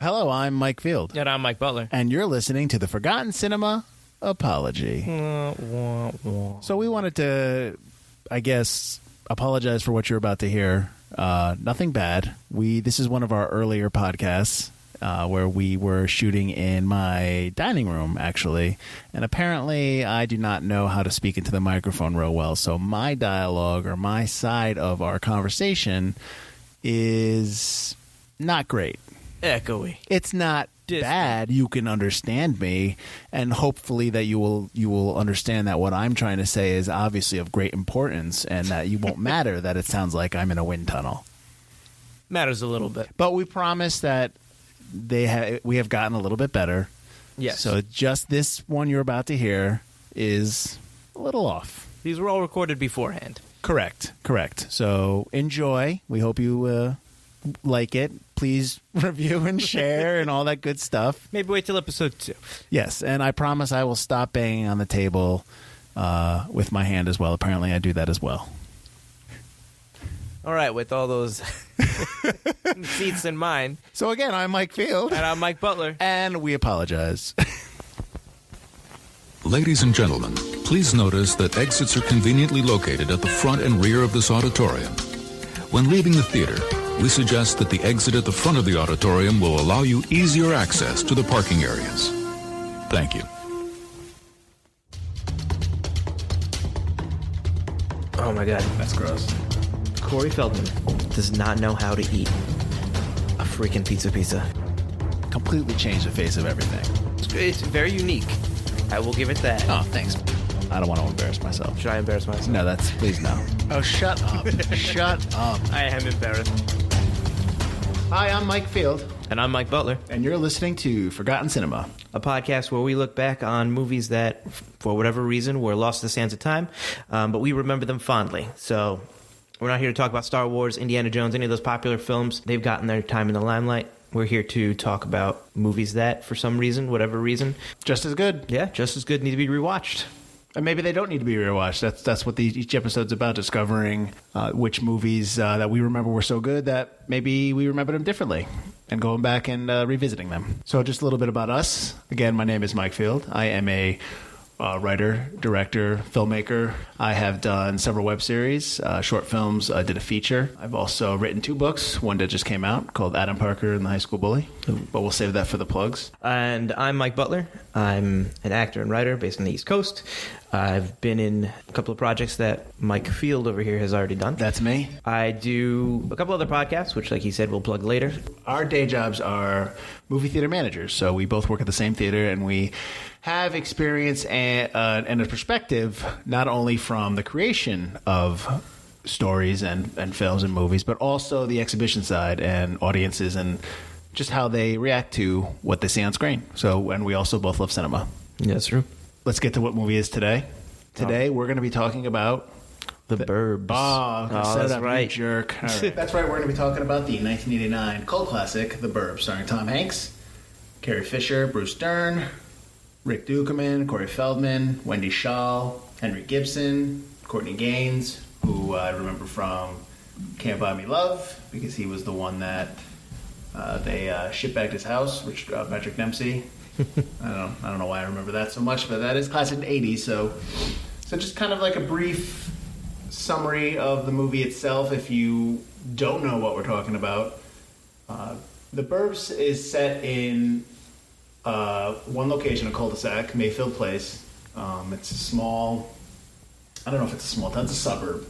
Hello, I'm Mike Field. And I'm Mike Butler. And you're listening to the Forgotten Cinema Apology. So we wanted to, I guess, apologize for what you're about to hear. Nothing bad. This is one of our earlier podcasts where we were shooting in my dining room, actually. And apparently I do not know how to speak into the microphone real well. So my dialogue or my side of our conversation is not great. Echoey. It's not bad. You can understand me, and hopefully that you will understand that what I'm trying to say is obviously of great importance, and that you won't matter that it sounds like I'm in a wind tunnel. Matters a little bit. But we promise that we have gotten a little bit better. Yes. So just this one you're about to hear is a little off. These were all recorded beforehand. Correct. So enjoy. We hope you like it. Please review and share and all that good stuff. Maybe wait till episode 2. Yes, and I promise I will stop banging on the table with my hand as well. Apparently I do that as well. All right, with all those seats in mind. So again, I'm Mike Field. And I'm Mike Butler. And we apologize. Ladies and gentlemen, please notice that exits are conveniently located at the front and rear of this auditorium. When leaving the theater, we suggest that the exit at the front of the auditorium will allow you easier access to the parking areas. Thank you. Oh my God. That's gross. Corey Feldman does not know how to eat a freaking pizza. Completely changed the face of everything. It's very unique. I will give it that. Oh, thanks. I don't want to embarrass myself. Should I embarrass myself? No, please no. Oh, shut up. Shut up. I am embarrassed. Hi, I'm Mike Field. And I'm Mike Butler. And you're listening to Forgotten Cinema, a podcast where we look back on movies that, for whatever reason, were lost to the sands of time, but we remember them fondly. So we're not here to talk about Star Wars, Indiana Jones, any of those popular films. They've gotten their time in the limelight. We're here to talk about movies that, for some reason, whatever reason, just as good. Yeah, just as good, need to be rewatched. And maybe they don't need to be rewatched. That's what each episode's about, discovering which movies that we remember were so good that maybe we remember them differently and going back and revisiting them. So just a little bit about us. Again, my name is Mike Field. I am a writer, director, filmmaker. I have done several web series, short films. I did a feature. I've also written 2 books. One that just came out called Adam Parker and the High School Bully, but we'll save that for the plugs. And I'm Mike Butler. I'm an actor and writer based on the East Coast. I've been in a couple of projects that Mike Field over here has already done. That's me. I do a couple other podcasts, which, like he said, we'll plug later. Our day jobs are movie theater managers, so we both work at the same theater, and we have experience and a perspective not only from the creation of stories and films and movies, but also the exhibition side and audiences and just how they react to what they see on screen. So, and we also both love cinema. Yeah, that's true. Let's get to what movie is today. Today, we're going to be talking about The Burbs. Oh, that's right. You jerk. All right. That's right. We're going to be talking about the 1989 cult classic, The Burbs, starring Tom Hanks, Carrie Fisher, Bruce Dern, Rick Dukeman, Corey Feldman, Wendy Schaal, Henry Gibson, Courtney Gaines, who I remember from Can't Buy Me Love, because he was the one that they shitbagged his house, which Patrick Dempsey. I don't know why I remember that so much, but that is classic in the 80s. So just kind of like a brief summary of the movie itself, if you don't know what we're talking about. The Burbs is set in one location, a cul-de-sac, Mayfield Place. It's a small, I don't know if it's a small town, it's a suburb.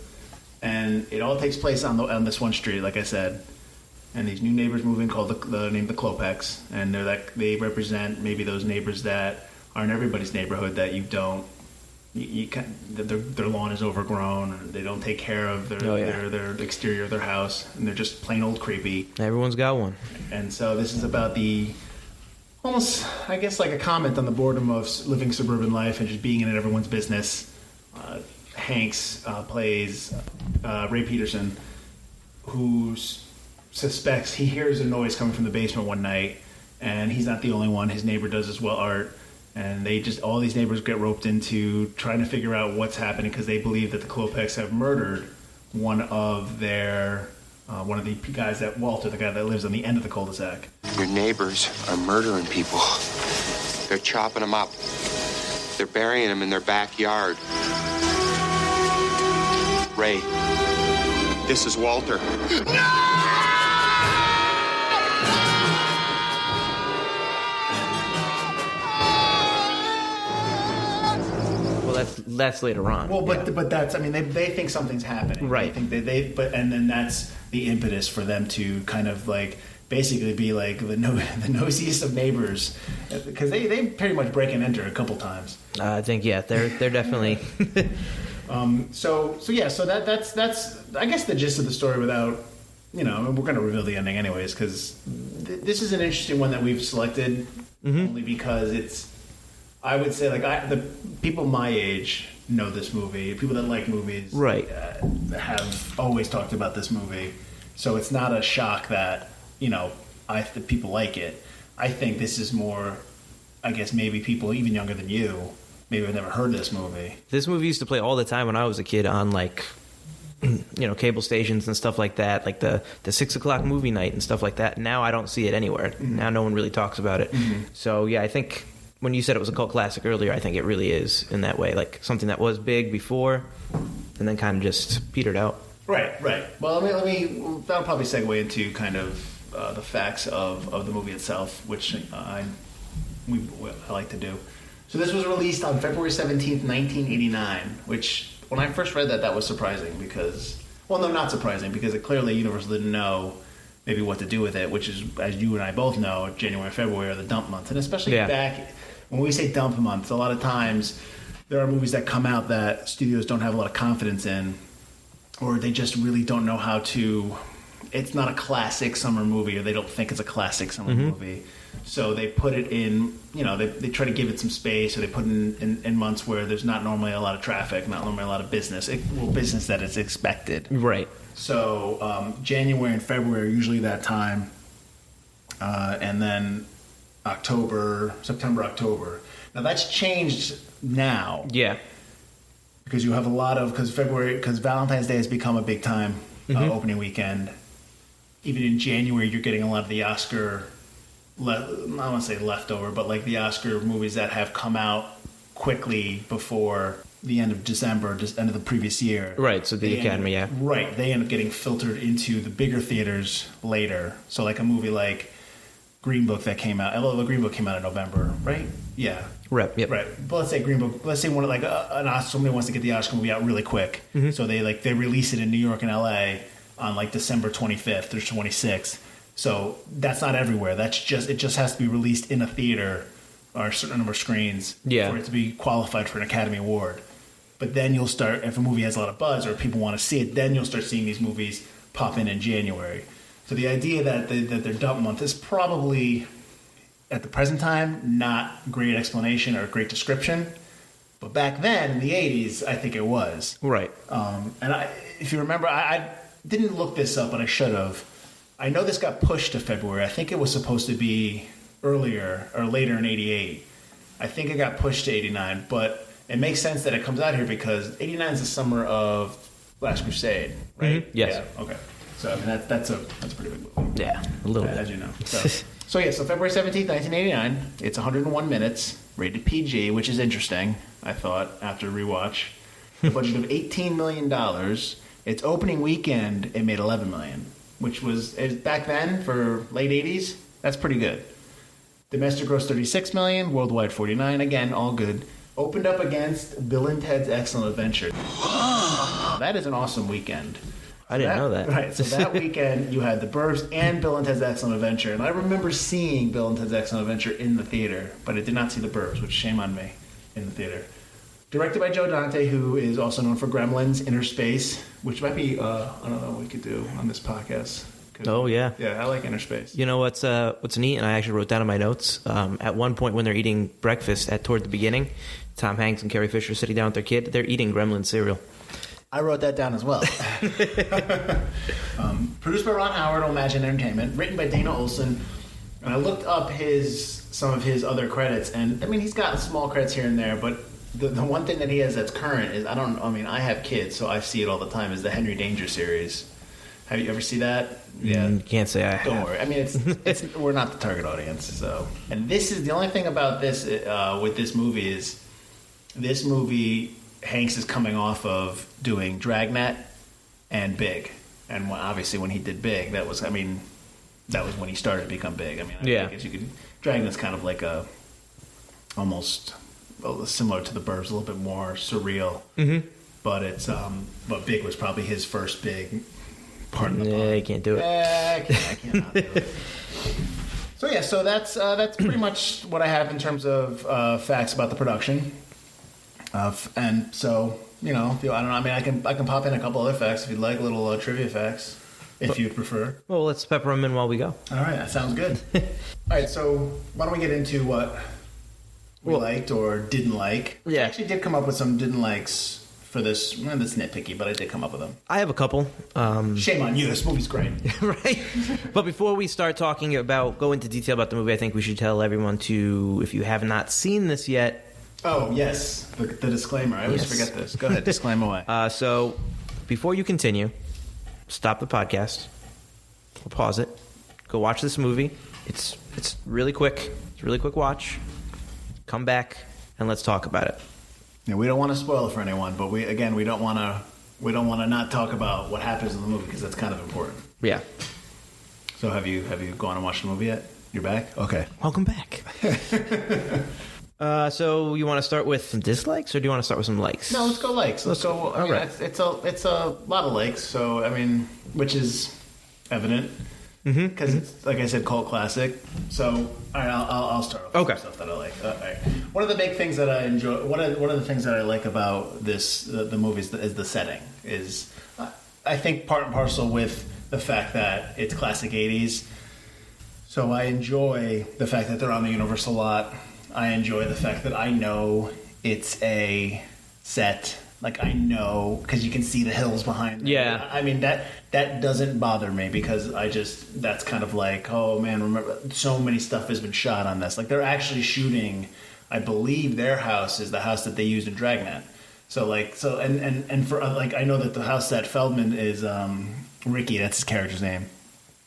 And it all takes place on this one street, like I said. And these new neighbors move in called the Klopeks. And they represent maybe those neighbors that are in everybody's neighborhood that you don't, their lawn is overgrown, or they don't take care of their exterior of their house, and they're just plain old creepy. Everyone's got one. And so this is about almost, I guess, like a comment on the boredom of living suburban life and just being in everyone's business. Hanks plays Ray Peterson, who suspects he hears a noise coming from the basement one night, and he's not the only one. His neighbor does as well, Art. And all these neighbors get roped into trying to figure out what's happening because they believe that the Klopeks have murdered one of their one of the guys that Walter, the guy that lives on the end of the cul-de-sac. Your neighbors are murdering people. They're chopping them up. They're burying them in their backyard. Ray, this is Walter. Well, that's later on. Well, but that's, I mean, they think something's happening. Right. They think and then that's the impetus for them to kind of like basically be like the nosiest of neighbors, because they pretty much break and enter a couple times. I think they're definitely. So that's I guess the gist of the story without, we're going to reveal the ending anyways, because this is an interesting one that we've selected only because it's, I would say, like, the people my age know this movie. People that like movies, right, have always talked about this movie. So it's not a shock that the people like it. I think this is more, I guess, maybe people even younger than you maybe have never heard this movie. This movie used to play all the time when I was a kid on like, cable stations and stuff like that, like the 6 o'clock movie night and stuff like that. Now I don't see it anywhere. Now no one really talks about it. So yeah, I think when you said it was a cult classic earlier, I think it really is in that way, like something that was big before and then kind of just petered out. Right. Well, let me that'll probably segue into kind of the facts of the movie itself, which I like to do. So this was released on February 17th, 1989, which when I first read that was surprising because, well, no, not surprising, because clearly Universal didn't know maybe what to do with it, which is, as you and I both know, January and February are the dump months. And especially back, when we say dump months, a lot of times there are movies that come out that studios don't have a lot of confidence in, or they just really don't know how to, it's not a classic summer movie, or they don't think it's a classic summer movie. So they put it in, they try to give it some space, or they put it in months where there's not normally a lot of traffic, not normally a lot of business, business that is expected. Right. So January and February are usually that time, and then September, October. Now that's changed now. Yeah. Because you have a lot of, because Valentine's Day has become a big time opening weekend. Even in January, you're getting a lot of the Oscar, I don't want to say leftover, but like the Oscar movies that have come out quickly before the end of December, just end of the previous year. Right, so the Academy, yeah. Right, they end up getting filtered into the bigger theaters later. So like a movie like Green Book that came out, although Green Book came out in November, right? Yeah. Right, yep. Right. But let's say Green Book, let's say one like an Oscar, somebody wants to get the Oscar movie out really quick. So they release it in New York and LA on like December 25th or 26th. So that's not everywhere. It just has to be released in a theater or a certain number of screens for it to be qualified for an Academy Award. But then you'll start, if a movie has a lot of buzz or people want to see it, then you'll start seeing these movies pop in January. So the idea that their dump month is probably, at the present time, not great explanation or great description. But back then, in the 80s, I think it was. Right. If you remember, I didn't look this up, but I should have. I know this got pushed to February. I think it was supposed to be earlier or later in 88. I think it got pushed to 89, but it makes sense that it comes out here because 89 is the summer of Last Crusade, right? Yes. Yeah, okay. So I mean, that's a pretty big movie. Yeah, a little bit. As you know. So February 17th, 1989. It's 101 minutes, rated PG, which is interesting, I thought, after rewatch. A budget of $18 million. Its opening weekend, it made $11 million, which was, back then, for late 80s, that's pretty good. Domestic gross $36 million, worldwide $49. Again, all good. Opened up against Bill and Ted's Excellent Adventure. That is an awesome weekend. I didn't know that. Right, so that weekend you had The Burbs and Bill and Ted's Excellent Adventure. And I remember seeing Bill and Ted's Excellent Adventure in the theater, but I did not see The Burbs, which shame on me, in the theater. Directed by Joe Dante, who is also known for Gremlins, Inner Space, which might be, I don't know what we could do on this podcast. Oh, yeah. Yeah, I like Inner Space. You know what's neat, and I actually wrote down in my notes, at one point when they're eating breakfast toward the beginning, Tom Hanks and Carrie Fisher sitting down with their kid, they're eating Gremlin cereal. I wrote that down as well. Produced by Ron Howard, Imagine Entertainment. Written by Dana Olson. And I looked up some of his other credits, and I mean, he's got small credits here and there, but the one thing that he has that's current is, I have kids, so I see it all the time, is the Henry Danger series. Have you ever seen that? Can't say I Don't have. worry. I mean, it's we're not the target audience. So, and this is the only thing about this with this movie is this movie. Hanks is coming off of doing Dragnet and Big, and obviously when he did Big, that was when he started to become big. I mean, I guess you could. Dragnet's kind of like almost similar to the Burbs, a little bit more surreal. Mm-hmm. But it's but Big was probably his first big. Pardon the pun. You can't do it. I can't not do it. So yeah, so that's pretty much what I have in terms of facts about the production. And so I don't know. I mean, I can pop in a couple other facts if you'd like, little trivia facts, if you'd prefer. Well, let's pepper them in while we go. All right, that sounds good. All right, so why don't we get into what we liked or didn't like? Yeah. I actually did come up with some didn't likes for this. That's nitpicky, but I did come up with them. I have a couple. Shame on you. This movie's great. Right? But before we start talking go into detail about the movie, I think we should tell everyone to, if you have not seen this yet. Oh, yes. The disclaimer. I always forget this. Go ahead. Disclaim away. So before you continue, stop the podcast. Or pause it. Go watch this movie. It's really quick. It's a really quick watch. Come back and let's talk about it. Yeah, we don't want to spoil it for anyone, but we don't want to not talk about what happens in the movie because that's kind of important. Yeah. So have you gone and watched the movie yet? You're back? Okay. Welcome back. So you want to start with some dislikes, or do you want to start with some likes? No, let's go likes. Let's go. I mean, right. It's a lot of likes. So I mean, which is evident because it's, like I said, cult classic. So all right, I'll start off with some stuff that I like. All right. One of the big things that I enjoy, one of the things that I like about the movie is the setting. Is I think part and parcel with the fact that it's classic '80s. So I enjoy the fact that they're on the Universal lot. I enjoy the fact that I know it's a set. Like, I know, because you can see the hills behind them. Yeah. I mean, that doesn't bother me because that's kind of like, oh man, remember, so many stuff has been shot on this. Like, they're actually shooting, I believe their house is the house that they used in Dragnet. And for, like, I know that the house that Feldman is, Ricky, that's his character's name.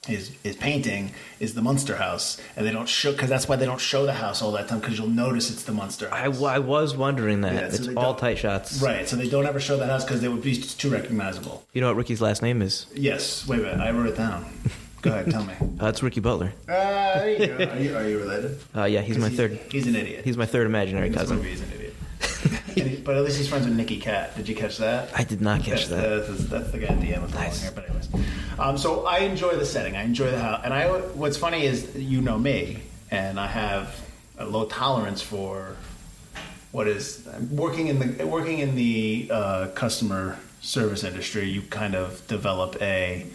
Is painting is the Munster house, and they don't show because that's why they don't show the house all that time because you'll notice it's the Munster house. I was wondering that. Yeah, so it's all tight shots, right? So they don't ever show that house because they would be too recognizable. You know what Ricky's last name is? Yes. Wait a minute, I wrote it down. Go ahead, tell me. It's Ricky Butler. There you go. Are you related? Yeah, he's my third. He's an idiot. He's my third imaginary cousin. He's an idiot. But at least he's friends with Nicky Cat. Did you catch that? I did not catch that. That's the guy at the end with the long hair. But anyways, so I enjoy the setting. I enjoy the house. And what's funny is me, and I have a low tolerance for what is working in the customer service industry. You kind of develop a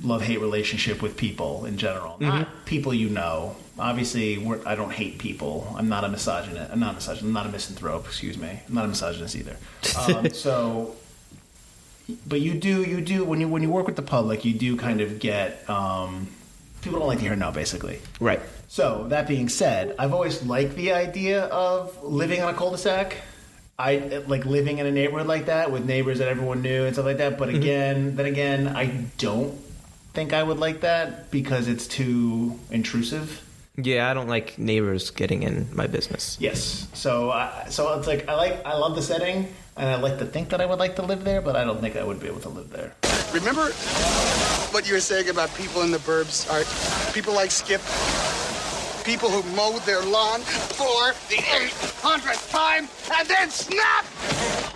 love-hate relationship with people in general. Not people you know. Obviously, I don't hate people. I'm not a misogynist. I'm not a misanthrope, excuse me. I'm not a misogynist either. But you do, when you work with the public, you do kind of get, people don't like to hear no, basically. Right. So, that being said, I've always liked the idea of living on a cul-de-sac. I like living in a neighborhood like that with neighbors that everyone knew and stuff like that. But then again, I don't think I would like that because it's too intrusive. Yeah, I don't like neighbors getting in my business. Yes, so it's like I love the setting, and I like to think that I would like to live there, but I don't think I would be able to live there. Remember what you were saying about people in the burbs? Are people like Skip? People who mowed their lawn for the 800th time and then snap?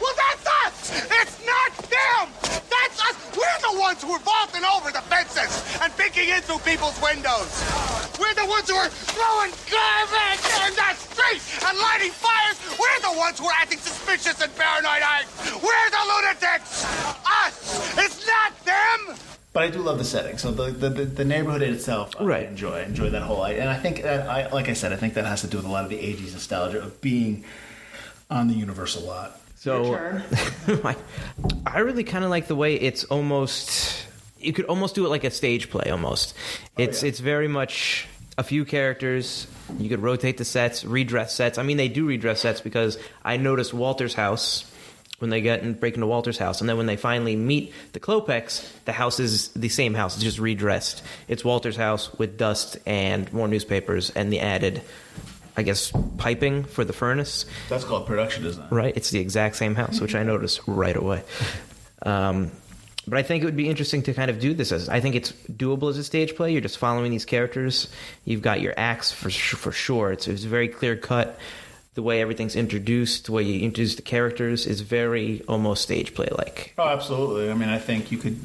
Well, that's us! It's not them! That's us! We're the ones who are vaulting over the fences and peeking in through people's windows. We're the ones who are throwing garbage in the street and lighting fires. We're the ones who are acting suspicious and paranoid. We're the lunatics! Us! It's not them! But I do love the setting. So the neighborhood in itself, I enjoy that whole. And I think that like I said, I think that has to do with a lot of the 80s nostalgia of being on the Universal lot. So I really kind of like the way it's almost. You could almost do it like a stage play. Almost, it's very much a few characters. You could rotate the sets, redress sets. I mean, they do redress sets because I noticed Walter's house when they get and break into Walter's house. And then when they finally meet the Klopeks, the house is the same house. It's just redressed. It's Walter's house with dust and more newspapers and the added, I guess, piping for the furnace. That's called production design. Right. It's the exact same house, which I noticed right away. But I think it would be interesting to kind of do this I think it's doable as a stage play. You're just following these characters. You've got your acts for sure. It's very clear cut. The way everything's introduced, the way you introduce the characters is very almost stage play like. Oh, absolutely. I mean, I think you could.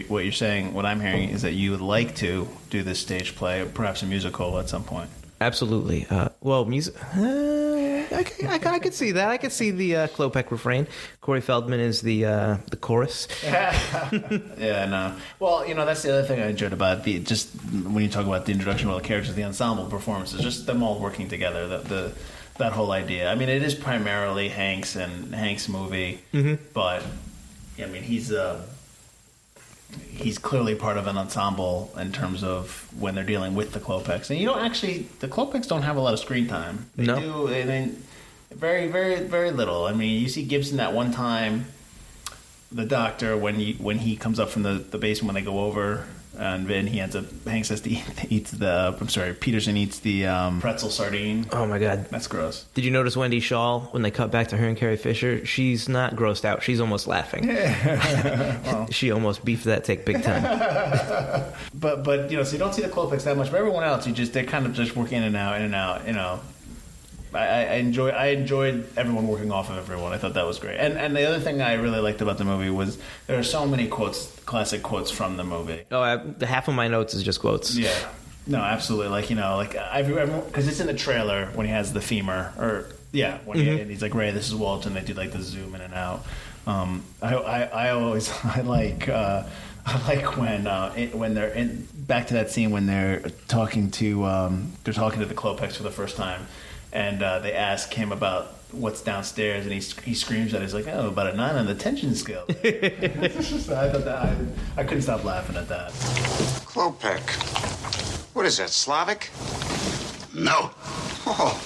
What you're saying, what I'm hearing, is that you would like to do this stage play, perhaps a musical at some point. Absolutely. Well, music. I could see that. I could see the Klopek refrain. Corey Feldman is the chorus. Yeah, no. Well, that's the other thing I enjoyed about just when you talk about the introduction of all the characters, the ensemble performances, just them all working together. That whole idea. I mean, it is primarily Hank's movie, but I mean, he's clearly part of an ensemble in terms of when they're dealing with the Klopeks. And the Klopeks don't have a lot of screen time. They do. Very, very, very little. I mean, you see Gibson that one time, the doctor, when he comes up from the basement when they go over, and then Hank says Peterson eats the pretzel sardine. Oh my God. That's gross. Did you notice Wendy Shaw, when they cut back to her and Carrie Fisher, she's not grossed out. She's almost laughing. Well. She almost beefed that take big time. But so you don't see the Klopeks that much, but everyone else, they're kind of just working in and out. I enjoyed everyone working off of everyone. I thought that was great. And the other thing I really liked about the movie was there are so many classic quotes from the movie. Oh, half of my notes is just quotes. Yeah. No, absolutely. Because it's in the trailer when he has the femur, when he's like, Ray, this is Walt, and they do like the zoom in and out. I like when they're back to that scene when they're talking to the Klopeks for the first time. And they ask him about what's downstairs, and he screams at it. He's like, "Oh, about a 9 on the tension scale." I thought that I couldn't stop laughing at that. Klopek. What is that, Slavic? No. Oh,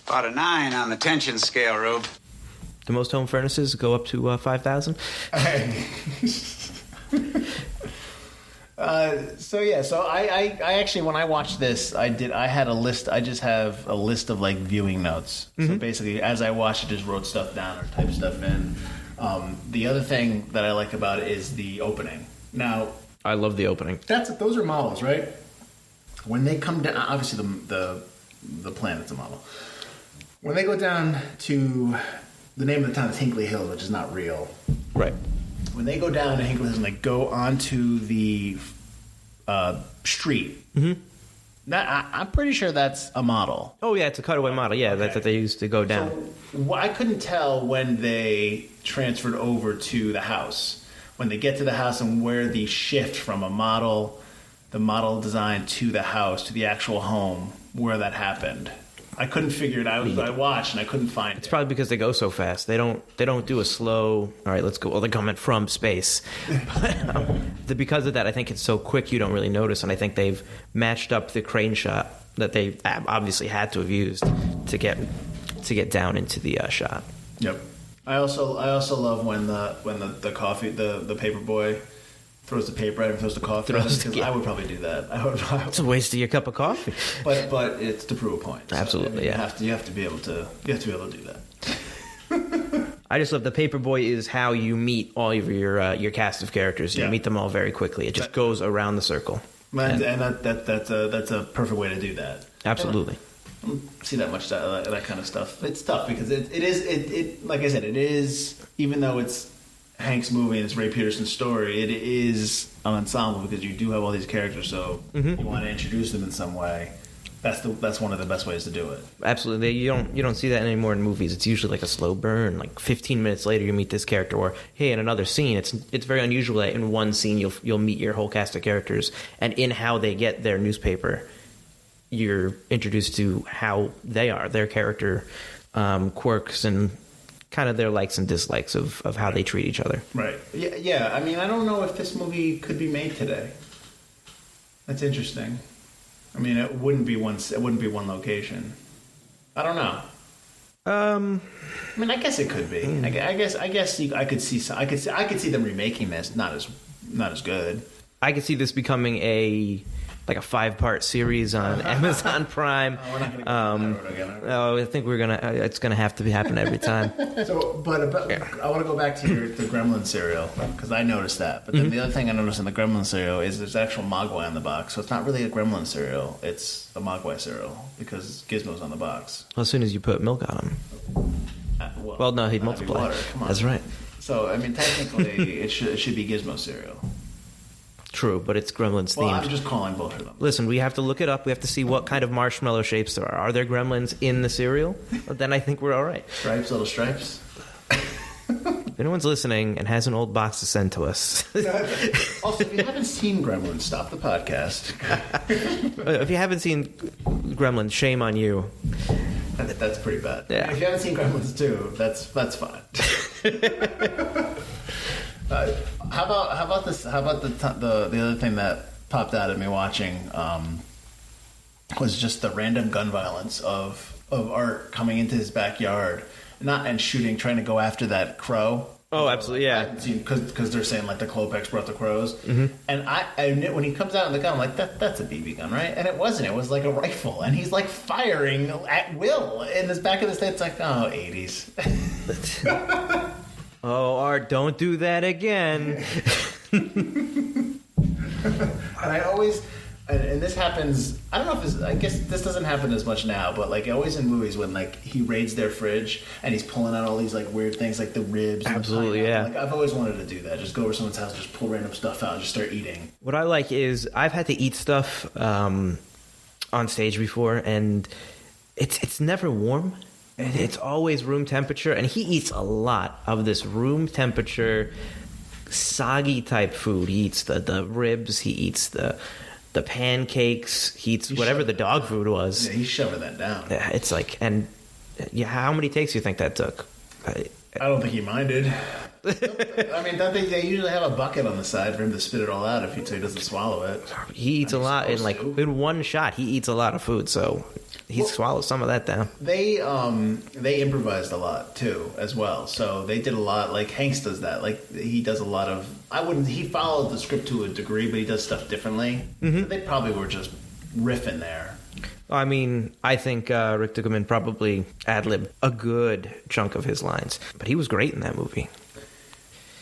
about a 9 on the tension scale, Rube. The most home furnaces go up to 5,000. So I actually, when I watched this, I had a list. I just have a list of like viewing notes. So basically, as I watched it, just wrote stuff down or typed stuff in. The other thing that I like about it is the opening. Now, I love the opening. Those are models, right? When they come down, obviously the planet's a model. When they go down to the name of the town is Hinkley Hills, which is not real. Right. When they go down to Hinkley Hills and they go onto the street, I'm pretty sure that's a model. Oh, yeah, it's a cutaway model. Yeah, Okay. that they used to go down. So I couldn't tell when they transferred over to the house. When they get to the house and where the shift from the model design to the house, to the actual home, where that happened. I couldn't figure it out. I watched and I couldn't find it. It's probably because they go so fast. They don't do a slow. All right, let's go. Well, they're coming from space, but because of that, I think it's so quick you don't really notice. And I think they've matched up the crane shot that they obviously had to have used to get down into the shot. Yep. I also love when the coffee the paper boy throws the paper at him, throws the coffee at him, because I would probably do that. It's a waste of your cup of coffee. But it's to prove a point. Absolutely, so, yeah. You have to be able to do that. I just love the Paperboy is how you meet all of your cast of characters. You meet them all very quickly. It just goes around the circle. And that's a perfect way to do that. Absolutely. I don't see that much that kind of stuff. It's tough because it is like I said, it is, even though it's Hank's movie and it's Ray Peterson's story, it is an ensemble because you do have all these characters, so you want to introduce them in some way. That's one of the best ways to do it. Absolutely. You don't see that anymore in movies. It's usually like a slow burn. Like 15 minutes later, you meet this character, or hey, in another scene. It's very unusual that in one scene you'll meet your whole cast of characters, and in how they get their newspaper, you're introduced to how they are, their character quirks and kind of their likes and dislikes of how they treat each other. Right. Yeah. I mean, I don't know if this movie could be made today. That's interesting. I mean, it wouldn't be one location. I don't know. I mean, I guess it could be. I guess I could see them remaking this. Not as good. I could see this becoming a 5-part series on Amazon Prime. We're not going to go down that road again. Are we? I think it's gonna have to happen every time. So, but I want to go back to the Gremlin cereal because I noticed that. But then the other thing I noticed in the Gremlin cereal is there's actual Mogwai on the box. So it's not really a Gremlin cereal; it's a Mogwai cereal because Gizmo's on the box. Well, as soon as you put milk on him. Well, no, he'd multiply. Water. Come on. That's right. So, I mean, technically, it should be Gizmo cereal. True, but it's Gremlins themed. Well, I'm just calling both of them. Listen, we have to look it up. We have to see what kind of marshmallow shapes there are. Are there gremlins in the cereal? Well, then I think we're all right. Stripes, little stripes. If anyone's listening and has an old box to send to us. Also, if you haven't seen Gremlins, stop the podcast. If you haven't seen Gremlins, shame on you. That's pretty bad. Yeah. If you haven't seen Gremlins 2, that's fine. How about this? How about the other thing that popped out at me watching was just the random gun violence of Art coming into his backyard, and shooting, trying to go after that crow. Oh, absolutely, yeah. Because they're saying like the Klopex brought the crows, and I knew when he comes out in the gun, I'm like that's a BB gun, right? And it wasn't. It was like a rifle, and he's like firing at will in the back of the state. It's like 80s. Oh, Art, don't do that again. And I always, and this happens, I don't know if I guess this doesn't happen as much now, but like always in movies when like he raids their fridge and he's pulling out all these like weird things like the ribs. Absolutely, and the yeah. Like I've always wanted to do that. Just go over to someone's house, just pull random stuff out and just start eating. What I like is I've had to eat stuff on stage before, and it's never warm. It's always room temperature, and he eats a lot of this room temperature, soggy type food. He eats the ribs, he eats the pancakes, he eats whatever the dog food was. Yeah, he's shoving that down. Yeah, it's like, and yeah, how many takes do you think that took? I don't think he minded. I mean, don't they usually have a bucket on the side for him to spit it all out so he doesn't swallow it? He eats a lot in one shot. He eats a lot of food, so he swallows some of that down. They improvised a lot too, as well. So they did a lot. Like Hanks does that. Like he does a lot of. He followed the script to a degree, but he does stuff differently. Mm-hmm. So they probably were just riffing there. I mean, I think Rick Dukeman probably ad-libbed a good chunk of his lines, but he was great in that movie.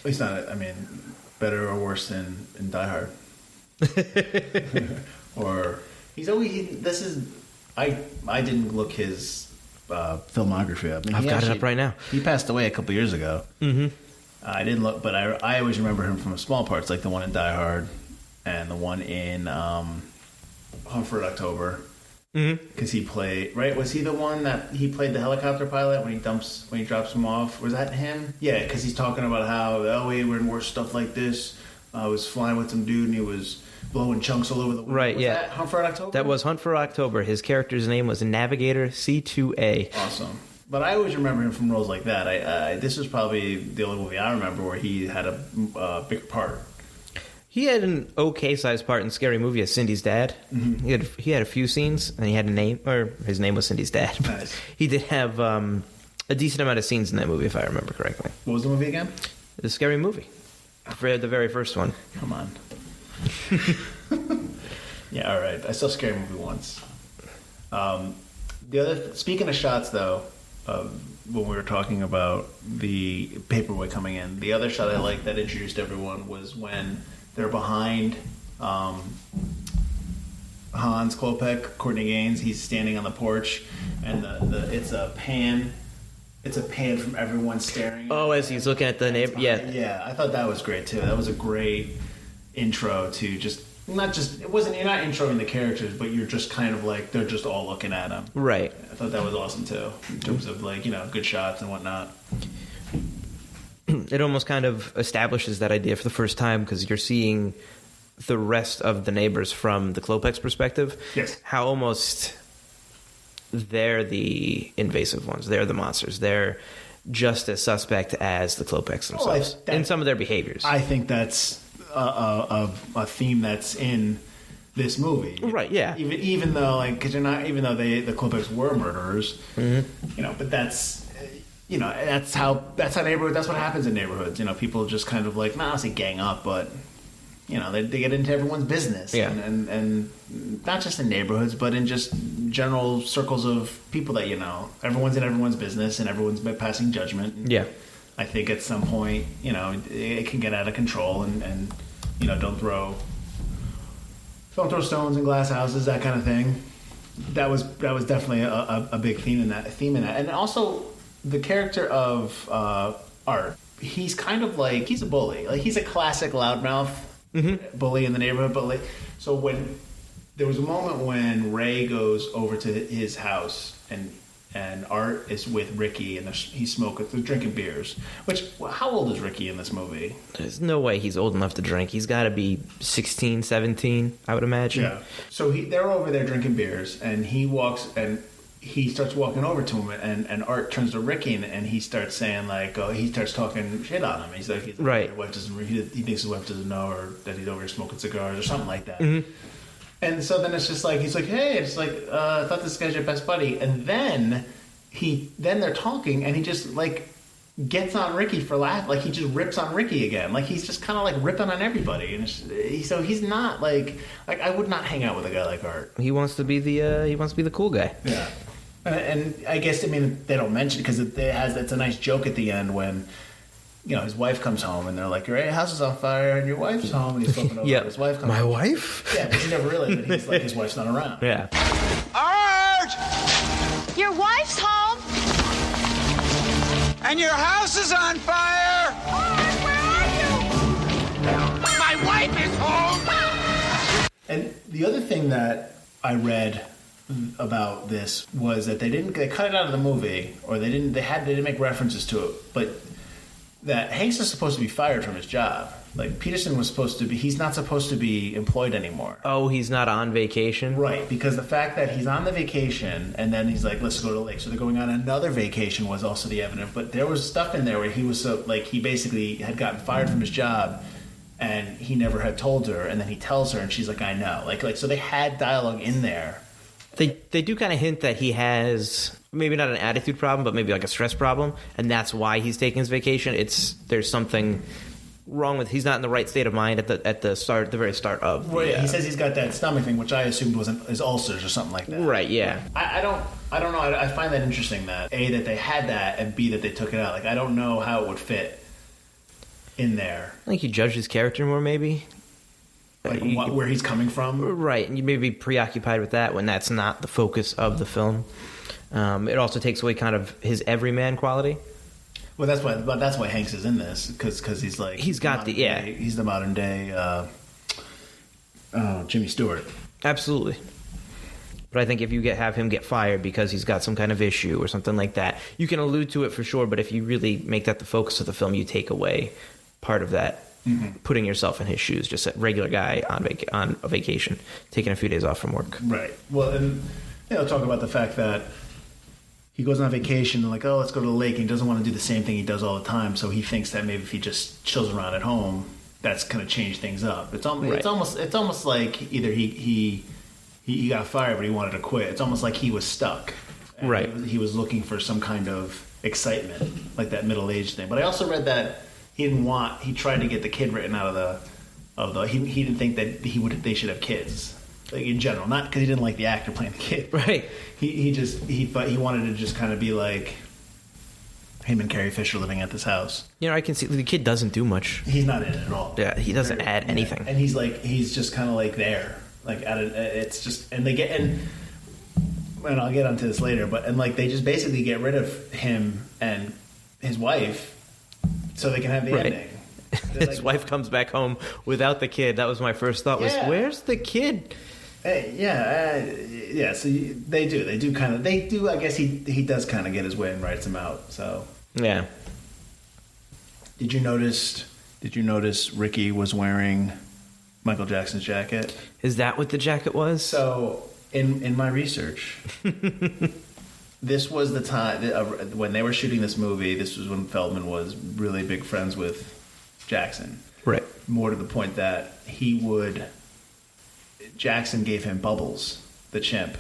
He's not. I mean, better or worse than in Die Hard. Or he's always. This is. I didn't look his filmography up. I mean, I've got it up right now. He passed away a couple years ago. Mm-hmm. I didn't look, but I always remember him from small parts, like the one in Die Hard and the one in Hunt for Red October. Because he played, right? Was he the one that he played the helicopter pilot when he drops him off? Was that him? Yeah, because he's talking about how we're in worse stuff like this. I was flying with some dude and he was blowing chunks all over the window. Right, was yeah. That Hunt for Red October? That was Hunt for October. His character's name was Navigator C2A. Awesome. But I always remember him from roles like that. This was probably the only movie I remember where he had a bigger part. He had an okay-sized part in Scary Movie as Cindy's dad. Mm-hmm. He had a few scenes, and he had a name, or his name was Cindy's dad. Nice. He did have a decent amount of scenes in that movie, if I remember correctly. What was the movie again? The Scary Movie. The very first one. Come on. Yeah, all right. I saw Scary Movie once. Speaking of shots, though, when we were talking about the Paperboy coming in, the other shot I liked that introduced everyone was when they're behind Hans Klopek, Courtney Gaines. He's standing on the porch, and it's a pan. It's a pan from everyone staring. Oh, as he's looking at the neighbor. Yeah, yeah. I thought that was great too. That was a great intro to you're not introing the characters, but you're just kind of like they're just all looking at him. Right. I thought that was awesome too, in terms of good shots and whatnot. It almost kind of establishes that idea for the first time because you're seeing the rest of the neighbors from the Klopek's perspective. Yes. How almost they're the invasive ones. They're the monsters. They're just as suspect as the Klopeks themselves in some of their behaviors. I think that's a theme that's in this movie. Right, yeah. Even though, like, because you're not, even though the Klobuchars were murderers, but that's, that's neighborhood, that's what happens in neighborhoods. People just kind of like, not say gang up, but, they get into everyone's business. Yeah. And not just in neighborhoods, but in just general circles of people that, everyone's in everyone's business and everyone's passing judgment. Yeah. I think at some point, it can get out of control and don't throw stones in glass houses, that kind of thing. That was definitely a big theme in that. And also the character of Art. He's kind of like, he's a bully. Like, he's a classic loudmouth bully in the neighborhood. But like, so when there was a moment when Ray goes over to his house and Art is with Ricky and they're drinking beers. Which, how old is Ricky in this movie? There's no way he's old enough to drink. He's got to be 16, 17, I would imagine. Yeah. So they're over there drinking beers, and he starts walking over to him, and Art turns to Ricky and he starts saying like, he starts talking shit on him. He's like, right. His wife he thinks his wife doesn't know, or that he's over here smoking cigars or something like that. And so then it's just like, he's like, hey, it's like, I thought this guy's your best buddy. And then they're talking, and he just like gets on Ricky for laugh. Like, he just rips on Ricky again. Like, he's just kind of like ripping on everybody. And so he's not like I would not hang out with a guy like Art. He wants to be the cool guy. Yeah. And I guess, they don't mention, because it's a nice joke at the end when, his wife comes home and they're like, your house is on fire and your wife's home, and he's flipping over. Yeah. His wife comes My home. wife? Yeah, but you never realize that he's like, his wife's not around. Yeah. Art! Your wife's home. And your house is on fire! Art, where are you? My wife is home! And the other thing that I read about this was that they cut it out of the movie, or they didn't make references to it, but that Hanks is supposed to be fired from his job. Like, Peterson was supposed to be, he's not supposed to be employed anymore. Oh, he's not on vacation? Right, because the fact that he's on the vacation and then he's like, let's go to the lake. So they're going on another vacation was also the evidence. But there was stuff in there where he was he basically had gotten fired from his job and he never had told her. And then he tells her and she's like, I know. Like so they had dialogue in there. They do kind of hint that he has maybe not an attitude problem, but maybe like a stress problem, and that's why he's taking his vacation. There's something wrong with, he's not in the right state of mind at the very start of. Right. He says he's got that stomach thing, which I assumed was his ulcers or something like that. Right. Yeah. I don't know. I find that interesting that that they had that, and B, that they took it out. Like, I don't know how it would fit in there. I think you judge his character more, maybe. Like where he's coming from. Right, and you may be preoccupied with that when that's not the focus of the film. It also takes away kind of his everyman quality. Well, that's why Hanks is in this, because he's like, he's the modern day Jimmy Stewart. Absolutely. But I think if you have him get fired because he's got some kind of issue or something like that, you can allude to it for sure. But if you really make that the focus of the film, you take away part of that. Mm-hmm. Putting yourself in his shoes, just a regular guy on a vacation, taking a few days off from work. Right. Well, and talk about the fact that he goes on vacation and like, oh, let's go to the lake, and he doesn't want to do the same thing he does all the time, so he thinks that maybe if he just chills around at home, that's going to change things up. It's almost like either he got fired, but he wanted to quit. It's almost like he was stuck. Right. He was looking for some kind of excitement, like that middle-aged thing. But I also read that he tried to get the kid written out of the he didn't think that they should have kids, like, in general, not because he didn't like the actor playing the kid. Right. He thought he wanted to just kind of be like him and Carrie Fisher living at this house. I can see the kid doesn't do much. He's not in it at all. Yeah, he doesn't add anything. And he's just kind of like there, like it's just, and they get and I'll get onto this later, but they just basically get rid of him and his wife. So they can have the ending. His wife comes back home without the kid. That was my first thought. Where's the kid? Yeah. So they do kind of. They do. I guess he does kind of get his way and writes him out. So yeah. Did you notice Ricky was wearing Michael Jackson's jacket? Is that what the jacket was? So in my research. This was the time when they were shooting this movie. This was when Feldman was really big friends with Jackson. Right. More to the point that he would Jackson gave him Bubbles, the chimp,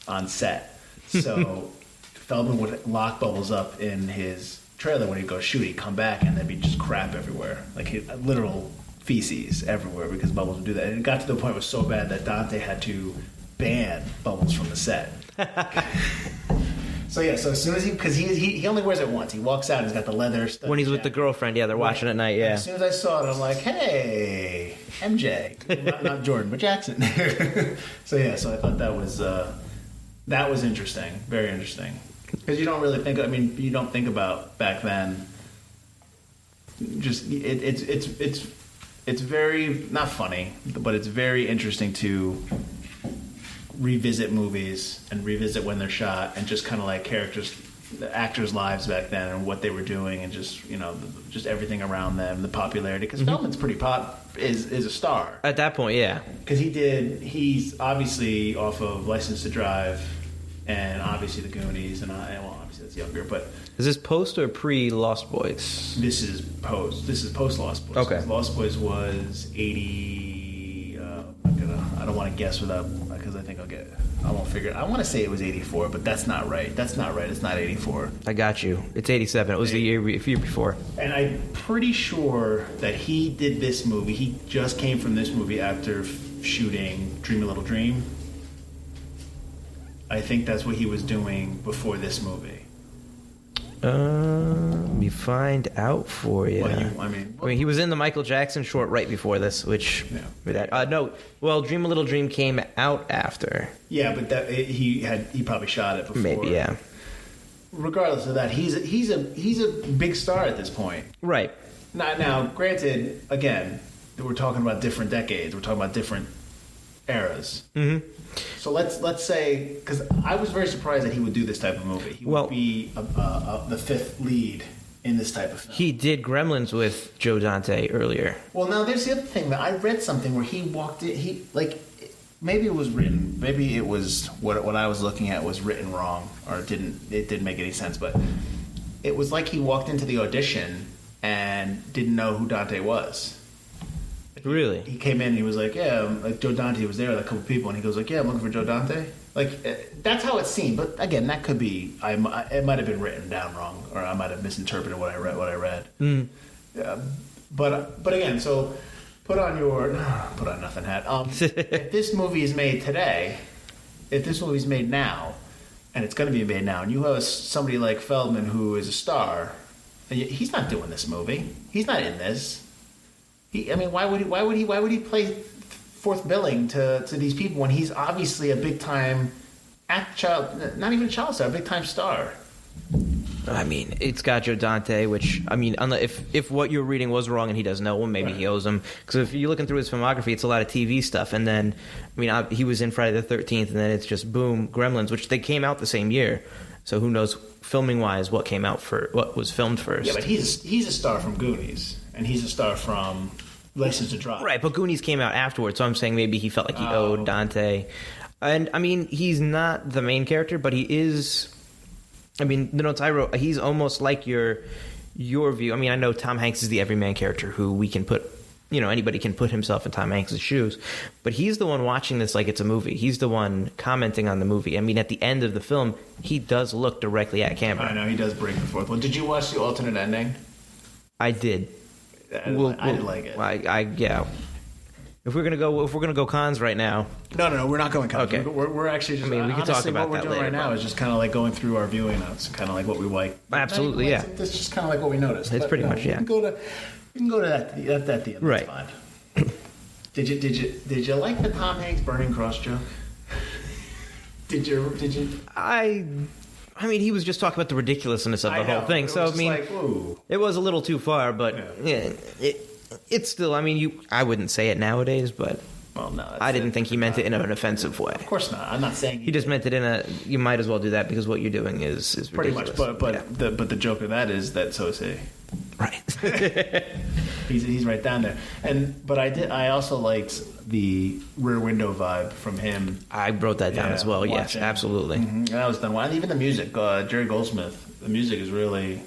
on set. So Feldman would lock Bubbles up in his trailer when he'd go shoot. He'd come back and there'd be just crap everywhere, like literal feces everywhere, because Bubbles would do that. And it got to the point it was so bad that Dante had to ban Bubbles from the set. So as soon as because he only wears it once. He walks out, he's got the leather stuff. When he's with the girlfriend, they're watching at night, yeah. And as soon as I saw it, I'm like, hey, MJ. not Jordan, but Jackson. So I thought that was interesting, very interesting. Because you don't really you don't think about back then, just, it's very, not funny, but it's very interesting to revisit movies and revisit when they're shot and just kind of like the actors' lives back then and what they were doing and just just everything around them, the popularity, because Feldman's pretty is a star at that point, yeah, because he's obviously off of License to Drive and obviously The Goonies and obviously that's younger, but is this post or pre Lost Boys? This is post Lost Boys. Okay. Lost Boys was 80. I don't want to guess because I think I won't figure it. I want to say it was 84, but that's not right. It's not 84. I got you. It's 87. It was the year before. And I'm pretty sure that he did this movie. He just came from this movie after shooting Dream a Little Dream. I think that's what he was doing before this movie. Let me find out for you. Well, he was in the Michael Jackson short right before this, which no. Well, Dream a Little Dream came out after. Yeah, but he probably shot it before. Maybe, yeah. Regardless of that, he's a big star at this point. Right. Now, granted, again, we're talking about different decades. We're talking about different eras. Mm-hmm. So let's say, because I was very surprised that he would do this type of movie. He would be the fifth lead in this type of film. He did Gremlins with Joe Dante earlier. Well, now there's the other thing that I read something where he walked in. Maybe it was written. Maybe it was what I was looking at was written wrong, or it didn't make any sense. But it was like he walked into the audition and didn't know who Dante was. Really? He came in and he was like, yeah, like Joe Dante was there with a couple people, and he goes like, yeah, I'm looking for Joe Dante. Like, that's how it seemed. But again, that could be, it might have been written down wrong, or I might have misinterpreted what I read. Mm. But again, so put on nothing hat. If this movie is made today, if this movie is made now, and it's going to be made now, and you have somebody like Feldman who is a star, he's not doing this movie. He's not in this. Why would he play fourth billing to these people when he's obviously a big time not even a child star, a big time star? It's got Joe Dante, which if what you're reading was wrong and he does know, well, maybe he owes him. Because if you're looking through his filmography, it's a lot of TV stuff, and then he was in Friday the 13th, and then it's just boom, Gremlins, which they came out the same year. So who knows, filming wise, what was filmed first? Yeah, but he's a star from Goonies, and he's a star from License to Drive. Right, but Goonies came out afterwards, so I'm saying maybe he felt like he owed Dante. And, he's not the main character, but he is... the notes I wrote, he's almost like your view. I know Tom Hanks is the everyman character who we can put... anybody can put himself in Tom Hanks' shoes. But he's the one watching this like it's a movie. He's the one commenting on the movie. At the end of the film, he does look directly at camera. I know, he does break the fourth one. Did you watch the alternate ending? I did. I did like it. Yeah. If we're gonna go cons right now. No, we're not going cons. Okay. We're actually just. we can talk about what we're doing right now is just kind of like going through our viewing notes, kind of like what we like. Absolutely, yeah. That's just kind of like what we noticed. It's pretty much, yeah. We can go to that at the end. Right. That's fine. Did you like the Tom Hanks burning cross joke? Did you? He was just talking about the ridiculousness of the whole thing. So it was a little too far, but it's still. I wouldn't say it nowadays, but I didn't think he meant it in an offensive way. Of course not. I'm not saying he just meant it in a. You might as well do that because what you're doing is ridiculous. Pretty much. But the joke of that is that so is he. Right. He's right down there. But I also liked the Rear Window vibe from him. I wrote that down as well. Watching. Yes, absolutely. Mm-hmm. And that was done well. And even the music, Jerry Goldsmith. The music is really, I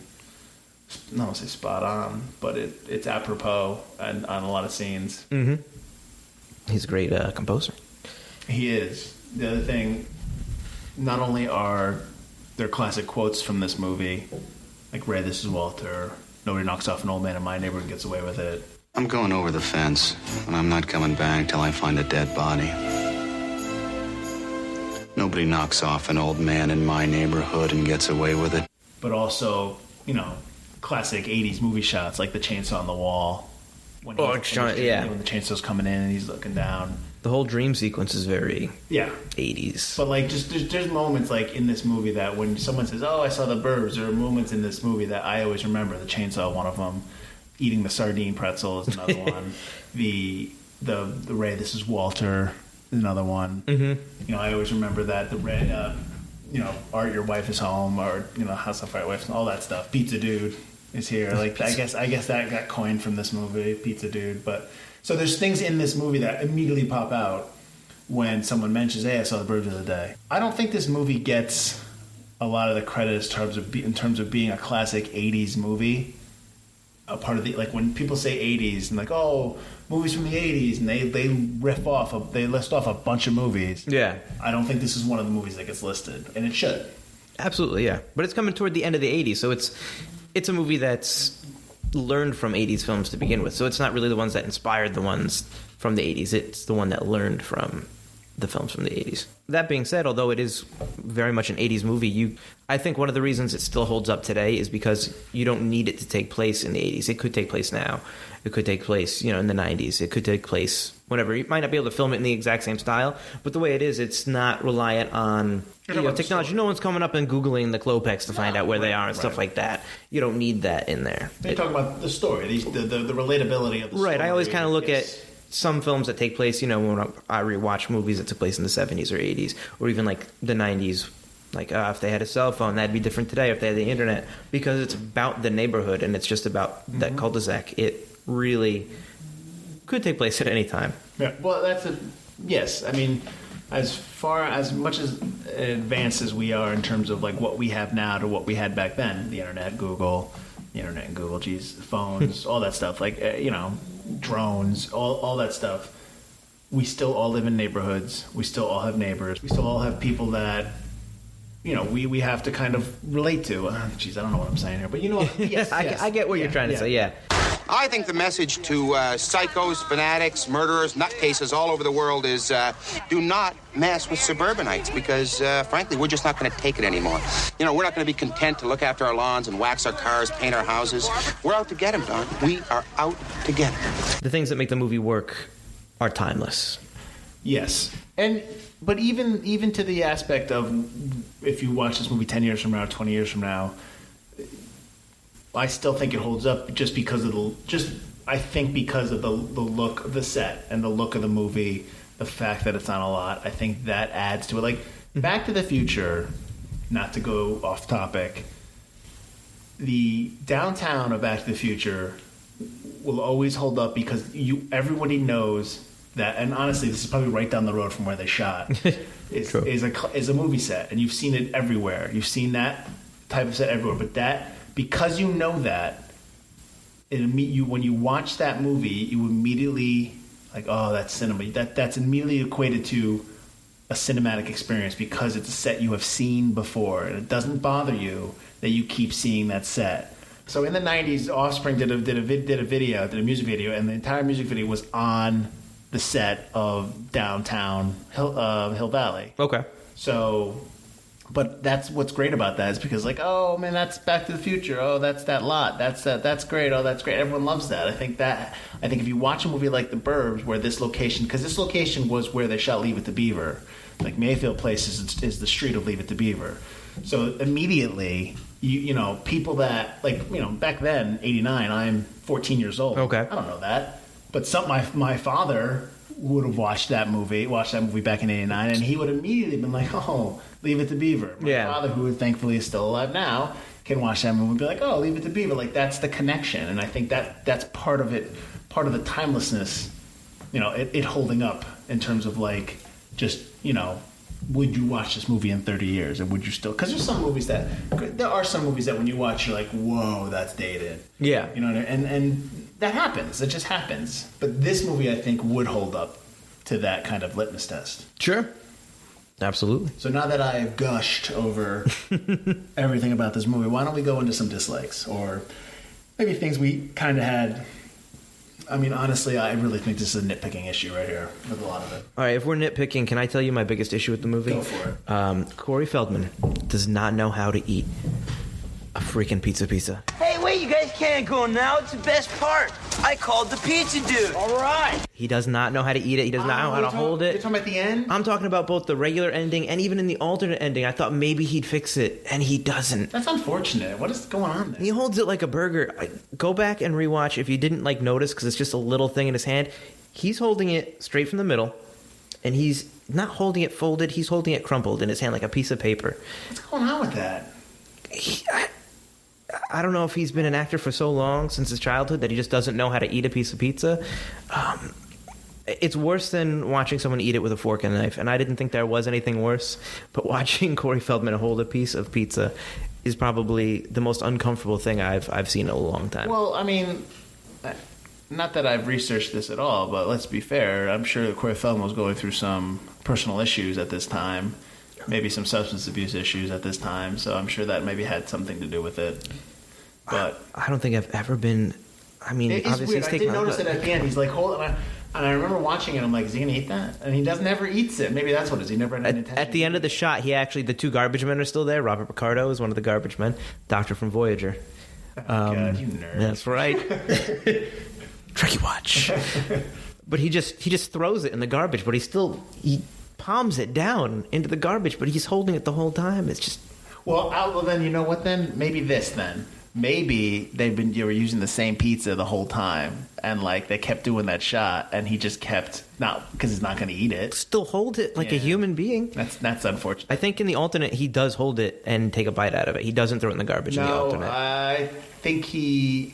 don't want to say spot on, but it's apropos on a lot of scenes. Mm-hmm. He's a great composer. He is. The other thing, not only are there classic quotes from this movie, like Ray, this is Walter, nobody knocks off an old man in my neighborhood and gets away with it. I'm going over the fence, and I'm not coming back till I find a dead body. Nobody knocks off an old man in my neighborhood and gets away with it. But also, classic 80s movie shots, like the chainsaw on the wall. When the chainsaw's coming in and he's looking down. The whole dream sequence is very 80s. But like, just there's moments like in this movie that when someone says, "Oh, I saw the Burbs," there are moments in this movie that I always remember. The chainsaw, one of them. Eating the sardine pretzel is another one. The Ray, this is Walter, is another one. Mm-hmm. I always remember that. The Ray, Art, your wife is home, or House of Fire, wife, all that stuff. Pizza Dude is here. Like I guess that got coined from this movie, Pizza Dude. But so there's things in this movie that immediately pop out when someone mentions, "Hey, I saw the Burbs the other day." I don't think this movie gets a lot of the credit in terms of being a classic 80s movie. A part of the, like, when people say 80s and like, oh, movies from the 80s, and they list off a bunch of movies. Yeah. I don't think this is one of the movies that gets listed, and it should. Absolutely, yeah. But it's coming toward the end of the 80s, so it's a movie that's learned from 80s films to begin with. So it's not really the ones that inspired the ones from the 80s. It's the one that learned from the films from the 80s. That being said, although it is very much an 80s movie, I think one of the reasons it still holds up today is because you don't need it to take place in the 80s. It could take place now. It could take place, in the 90s. It could take place whenever. You might not be able to film it in the exact same style, but the way it is, it's not reliant on technology. No one's coming up and Googling the Klopex to find out where they are and stuff like that. You don't need that in there. They're talking about the story, the relatability of the story. Right, I always kind of look at some films that take place, when I rewatch movies that took place in the 70s or 80s, or even like the 90s, like if they had a cell phone, that'd be different today if they had the internet, because it's about the neighborhood and it's just about that cul-de-sac. It really could take place at any time. Yeah, well, yes. I mean, as much as advanced as we are in terms of like what we have now to what we had back then, the internet and Google, phones, all that stuff, like, drones, all that stuff. We still all live in neighborhoods. We still all have neighbors. We still all have people that, we have to kind of relate to. I don't know what I'm saying here, but yes. I get what you're trying to say, yeah. I think the message to psychos, fanatics, murderers, nutcases all over the world is do not mess with suburbanites because, frankly, we're just not going to take it anymore. We're not going to be content to look after our lawns and wax our cars, paint our houses. We're out to get them, Don. We are out to get them. The things that make the movie work are timeless. Yes. But even to the aspect of if you watch this movie 10 years from now, 20 years from now, I still think it holds up just because of the look of the set and the look of the movie, the fact that it's on a lot. I think that adds to it. Like Back to the Future, not to go off topic, the downtown of Back to the Future will always hold up because everybody knows that, and honestly, this is probably right down the road from where they shot, is a movie set, and you've seen it everywhere. You've seen that type of set everywhere, but because you know that, when you watch that movie, you immediately like, oh, that's cinema. That's immediately equated to a cinematic experience because it's a set you have seen before, and it doesn't bother you that you keep seeing that set. So in the 90s, Offspring did a music video, and the entire music video was on the set of downtown Hill Valley. Okay. So, but that's what's great about that is because, like, oh man, that's Back to the Future. Oh, that's that lot. That's great. Oh, that's great. Everyone loves that. I think if you watch a movie like The Burbs, where this location was where they shot Leave It to Beaver, like Mayfield Place is the street of Leave It to Beaver. So immediately, people that back then, '89, I'm 14 years old. Okay. I don't know that, but my father would have watched that movie back in '89, and he would have immediately been like, oh, Leave It to Beaver. My father, who thankfully is still alive now, can watch that movie and be like, oh, Leave It to Beaver. Like, that's the connection, and I think that's part of it, part of the timelessness, it holding up in terms of like just would you watch this movie in 30 years, and would you still? Because there are some movies that when you watch, you're like, whoa, that's dated. Yeah. And that happens. It just happens. But this movie, I think, would hold up to that kind of litmus test. Sure. Absolutely. So now that I've gushed over everything about this movie, why don't we go into some dislikes or maybe things we kind of had. I mean, honestly, I really think this is a nitpicking issue right here with a lot of it. All right, if we're nitpicking, can I tell you my biggest issue with the movie? Go for it. Corey Feldman does not know how to eat a freaking pizza. Hey, wait, you guys can't go now. It's the best part. I called the pizza dude. All right. He does not know how to eat it. He does not know how to hold it. You're talking about the end? I'm talking about both the regular ending and even in the alternate ending. I thought maybe he'd fix it, and he doesn't. That's unfortunate. What is going on there? He holds it like a burger. Go back and rewatch if you didn't notice, because it's just a little thing in his hand. He's holding it straight from the middle, and he's not holding it folded. He's holding it crumpled in his hand like a piece of paper. What's going on with that? I don't know if he's been an actor for so long, since his childhood, that he just doesn't know how to eat a piece of pizza. It's worse than watching someone eat it with a fork and a knife, and I didn't think there was anything worse. But watching Corey Feldman hold a piece of pizza is probably the most uncomfortable thing I've seen in a long time. Well, I mean, not that I've researched this at all, but let's be fair. I'm sure that Corey Feldman was going through some personal issues at this time, maybe some substance abuse issues at this time, so I'm sure that maybe had something to do with it. But I don't think I've ever been... I mean, it's obviously weird. he's I taking did notice it at the end. He's like, hold on. And I remember watching it. I'm like, is he going to eat that? And he never eats it. Maybe that's what it is. He never had any intention. At the end of the shot, the two garbage men are still there. Robert Picardo is one of the garbage men. Doctor from Voyager. Oh, God, you nerd. That's right. Trekkie Watch. But he just throws it in the garbage, but he palms it down into the garbage, but he's holding it the whole time. It's just... Well, then, you know what then? Maybe this then. Maybe you were using the same pizza the whole time, and they kept doing that shot, and he just kept because he's not going to eat it. Still hold it like a human being. That's unfortunate. I think in the alternate he does hold it and take a bite out of it. He doesn't throw it in the garbage in the alternate. I think in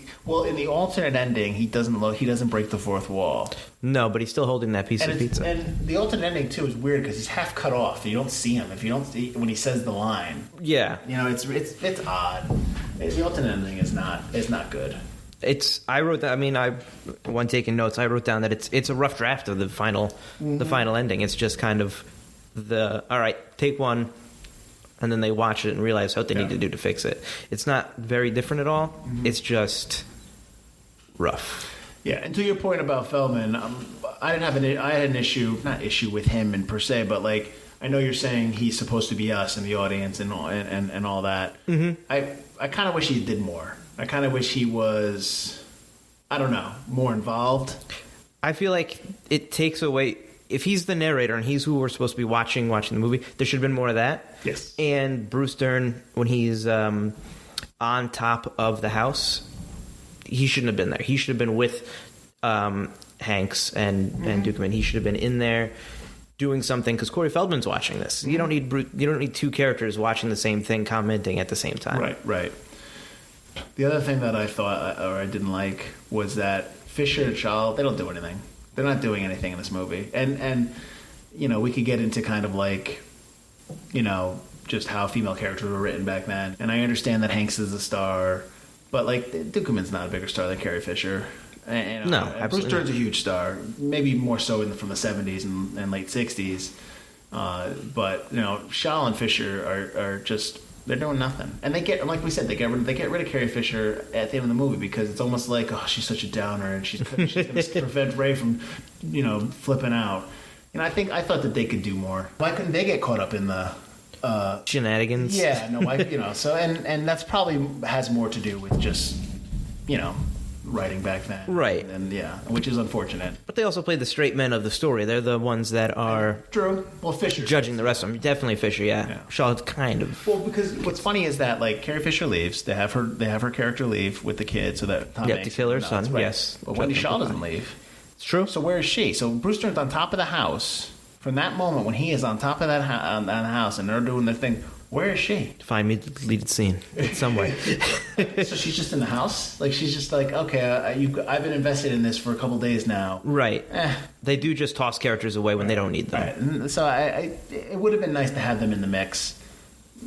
the alternate ending he doesn't break the fourth wall. No, but he's still holding that piece of pizza. And the alternate ending too is weird because he's half cut off. You don't see him when he says the line. Yeah, it's odd. The alternate ending is not good. I wrote that. I mean, when taking notes, I wrote down that it's a rough draft of the final ending. It's just kind of all right, take one, and then they watch it and realize what they need to do to fix it. It's not very different at all. Mm-hmm. It's just rough. Yeah, and to your point about Feldman, I had an issue, not issue with him in per se, but I know you're saying he's supposed to be us in the audience and all that. Mm-hmm. I kind of wish he did more. I kind of wish he was, I don't know, more involved. I feel like it takes away, if he's the narrator and he's who we're supposed to be watching the movie, there should have been more of that. Yes. And Bruce Dern, when he's on top of the house, he shouldn't have been there. He should have been with Hanks and Dukeman. He should have been in there doing something, because Corey Feldman's watching this. Mm-hmm. You don't need two characters watching the same thing, commenting at the same time. Right. The other thing that I thought or I didn't like was that Fisher and Shaw, they don't do anything. They're not doing anything in this movie. And we could get into kind of just how female characters were written back then. And I understand that Hanks is a star, but Dukeman's not a bigger star than Carrie Fisher. No, absolutely. Bruce Dern's a huge star, maybe more so from the 70s and late 60s. But Shaw and Fisher are just, they're doing nothing. And they get, like we said, they get rid of Carrie Fisher at the end of the movie because it's almost like, oh, she's such a downer and she's going to prevent Ray from flipping out. I thought that they could do more. Why couldn't they get caught up in the shenanigans? Yeah, no, so and that's probably has more to do with just writing back then, right? And which is unfortunate. But they also play the straight men of the story. They're the ones that are true. Well, Fisher judging the rest of them. Definitely Fisher, yeah. Shaw's kind of. Well, because what's funny is that Carrie Fisher leaves. They have her character leave with the kid, so that Tom Hanks to kill her son. Right. Yes, but Wendy Shaw doesn't leave. It's true. So where is she? So Bruce Dern's on top of the house. From that moment when he is on top of that house and they're doing their thing, where is she? Find me the deleted scene somewhere. So she's just in the house? She's just okay, I've been invested in this for a couple days now. Right. They do just toss characters away when they don't need them. Right. And so it would have been nice to have them in the mix,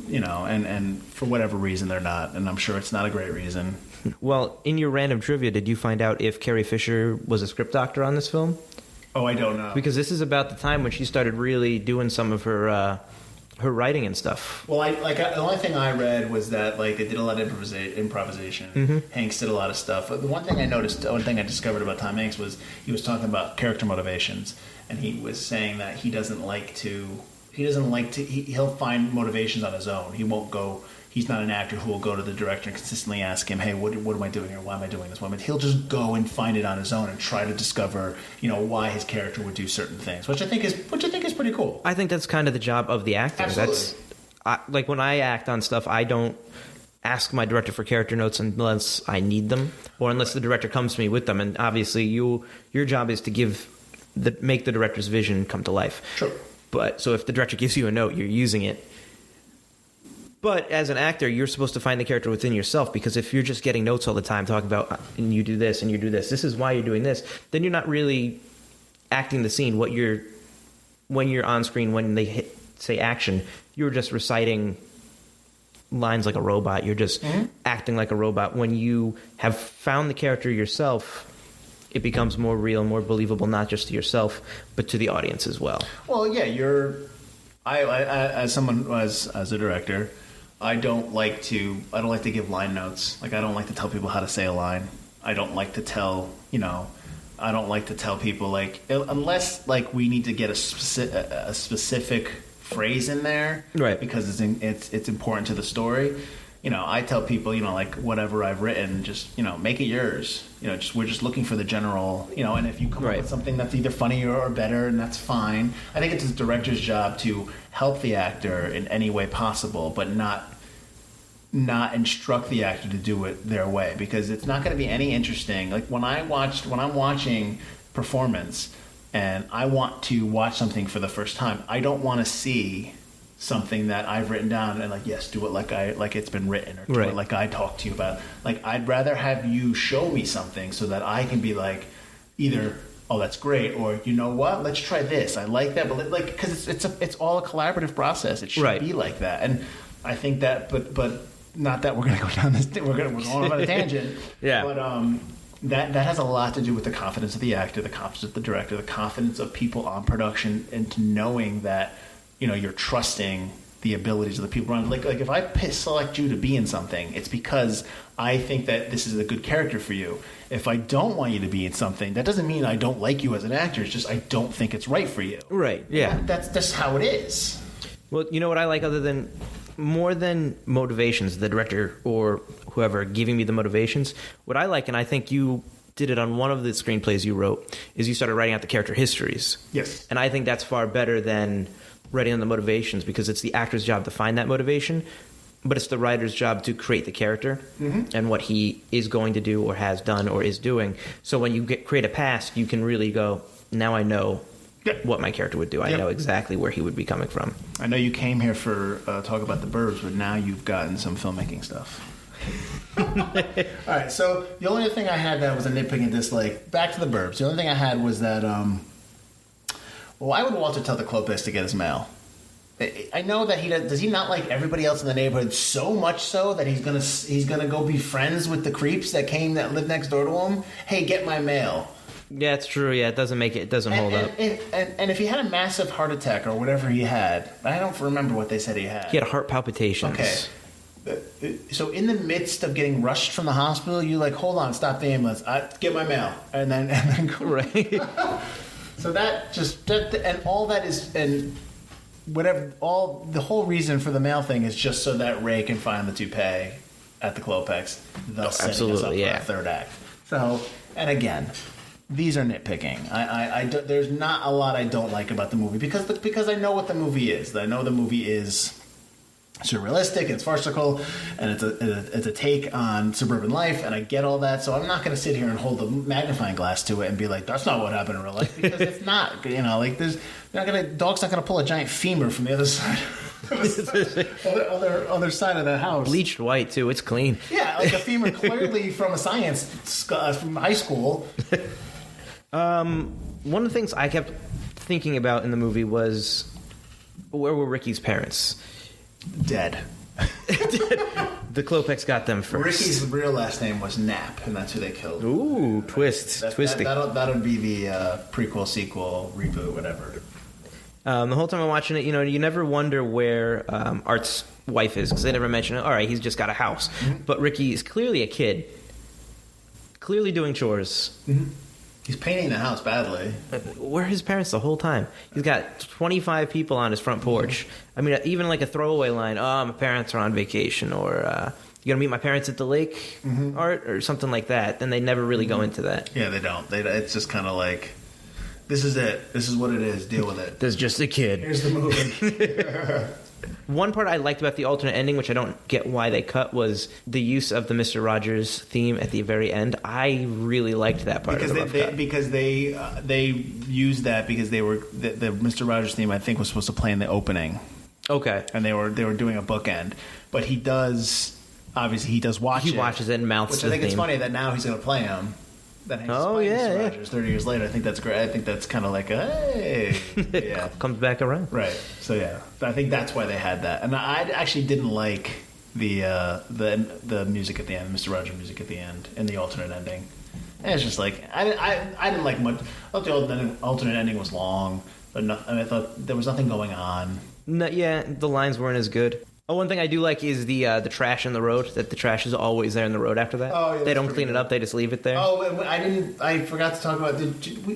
and for whatever reason they're not, and I'm sure it's not a great reason. Well, in your random trivia, did you find out if Carrie Fisher was a script doctor on this film? Oh, I don't know. Because this is about the time when she started really doing some of her writing and stuff. Well, the only thing I read was that like they did a lot of improvisation. Hanks did a lot of stuff. But the one thing I discovered about Tom Hanks was he was talking about character motivations, and he was saying that he'll find motivations on his own. He won't go. He's not an actor who will go to the director and consistently ask him, "Hey, what am I doing here? Why am I doing this? He'll just go and find it on his own and try to discover, why his character would do certain things, which I think is pretty cool. I think that's kind of the job of the actor. Absolutely. Like when I act on stuff, I don't ask my director for character notes unless I need them, or unless the director comes to me with them. And obviously, your job is to make the director's vision come to life. Sure. But so if the director gives you a note, you're using it. But as an actor, you're supposed to find the character within yourself, because if you're just getting notes all the time talking about, and you do this and you do this is why you're doing this, then you're not really acting the scene. When you're on screen, when they say action, you're just reciting lines like a robot. You're just acting like a robot. When you have found the character yourself, it becomes more real, more believable, not just to yourself, but to the audience as well. Well, yeah, I as a director, I don't like to give line notes. Like, I don't like to tell people how to say a line. I don't like to tell people, like, unless like we need to get a specific phrase in there, right? Because it's important to the story. I tell people, like, whatever I've written, just, make it yours. We're just looking for the general, and if you come up with something that's either funnier or better, and that's fine. I think it's the director's job to help the actor in any way possible, but not instruct the actor to do it their way, because it's not going to be any interesting. Like when I'm watching performance and I want to watch something for the first time, I don't want to see something that I've written down and like, yes, do it like it's been written, or do it like I talked to you about. Like, I'd rather have you show me something so that I can be like, either, oh, that's great, or, you know what, let's try this. I like that, but like, because it's all a collaborative process. It should be like that. And I think that, but not that we're going to go down this. We're going on a tangent. Yeah. But that has a lot to do with the confidence of the actor, the confidence of the director, the confidence of people on production, and knowing that, you're trusting the abilities of the people around. Like if I select you to be in something, it's because I think that this is a good character for you. If I don't want you to be in something, that doesn't mean I don't like you as an actor. It's just I don't think it's right for you. Right. Yeah. That's just how it is. Well, you know what I like, more than motivations, the director or whoever giving me the motivations, what I like, and I think you did it on one of the screenplays you wrote, is you started writing out the character histories. Yes. And I think that's far better than writing on the motivations, because it's the actor's job to find that motivation, but it's the writer's job to create the character and what he is going to do or has done or is doing. So when you create a past, you can really go, now I know what my character would do. I know exactly where he would be coming from. I know you came here for talk about the Burbs, but now you've gotten some filmmaking stuff. All right, so the only thing I had that was a nitpicking dislike, back to the Burbs. The only thing I had was that, why would Walter tell the Klopeks to get his mail? I know that does he not like everybody else in the neighborhood so much so that he's gonna go be friends with the creeps that live next door to him? Hey, get my mail. Yeah, it's true. Yeah, it doesn't hold up. And if he had a massive heart attack or whatever he had, I don't remember what they said he had. He had heart palpitations. Okay. So in the midst of getting rushed from the hospital, you like, hold on, stop the ambulance. Get my mail, and then go. Right. So and all that is, and whatever, the whole reason for the mail thing is just so that Ray can find the toupee at the Klopeks, thus setting us up for a third act. So, and again, these are nitpicking. There's not a lot I don't like about the movie because I know what the movie is. I know the movie is surrealistic, it's farcical, and it's a take on suburban life, and I get all that, so I'm not going to sit here and hold the magnifying glass to it and be like, that's not what happened in real life, because it's not. Like dog's not going to pull a giant femur from the other side. other side of the house. Bleached white too. It's clean. Yeah, like a femur clearly from a science from high school. One of the things I kept thinking about in the movie was, where were Ricky's parents? Dead. The Klopeks got them first. Ricky's real last name was Knapp, and that's who they killed. Ooh, twist. Twisty. That'll be the prequel, sequel, reboot, whatever. The whole time I'm watching it, you never wonder where Art's wife is, because they never mention it. All right, he's just got a house. Mm-hmm. But Ricky is clearly a kid. Clearly doing chores. Mm-hmm. He's painting the house badly. Where are his parents the whole time? He's got 25 people on his front porch. I mean, even like a throwaway line, oh, my parents are on vacation, or you gonna meet my parents at the lake, Art, or something like that. Then they never really go into that. Yeah, they don't. It's just kind of like, this is it. This is what it is. Deal with it. There's just a kid. Here's the movie. One part I liked about the alternate ending, which I don't get why they cut, was the use of the Mr. Rogers theme at the very end. I really liked that part because of the rough cut. Because they used that because they were the Mr. Rogers theme, I think, was supposed to play in the opening. Okay. And they were doing a bookend, but he does watch it. He watches it and mouths which the I think theme. it's funny that now he's going to play him. That Hanks Oh, is playing yeah, Mr. yeah. Rogers 30 years later. I think that's great. I think that's kind of like hey, yeah, Comes back around. right. So yeah, I think that's why they had that. And I actually didn't like the music at the end, Mr. Rogers music at the end, in the alternate ending. And it's just like I didn't like much. I thought the alternate ending was long, but I thought there was nothing going on. No, yeah, the lines weren't as good. Oh, one thing I do like is the trash in the road. That the trash is always there in the road after that. Oh, yeah, they don't that's clean pretty it up; they just leave it there. Oh, I forgot to talk about.